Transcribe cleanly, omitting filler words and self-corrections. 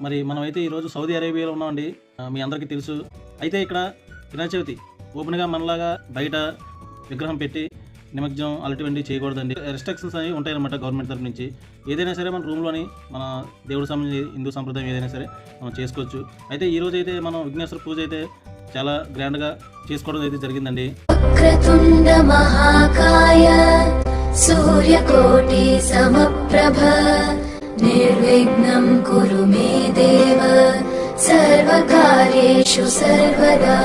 మరి మనమైతే ఈరోజు సౌదీ అరేబియాలో ఉన్నామండి. మీ అందరికీ తెలుసు. అయితే ఇక్కడ వినాయక చవితి ఓపెన్గా మనలాగా బయట విగ్రహం పెట్టి నిమజ్జనం అలాంటివన్నీ చేయకూడదండి. రెస్ట్రిక్షన్స్ అనేవి ఉంటాయన్నమాట గవర్నమెంట్ తరఫు నుంచి. ఏదైనా సరే మన రూమ్లోని మన దేవుడి సంబంధించి హిందూ సంప్రదాయం ఏదైనా సరే మనం చేసుకోవచ్చు. అయితే ఈరోజు అయితే మనం విఘ్నేశ్వర పూజ అయితే చాలా గ్రాండ్గా చేసుకోవడం అయితే జరిగిందండి. వక్రతుండ మహాకాయ సూర్యకోటి సమప్రభ నిర్విఘ్నం కురు మే దేవ సర్వకార్యేషు సర్వదా.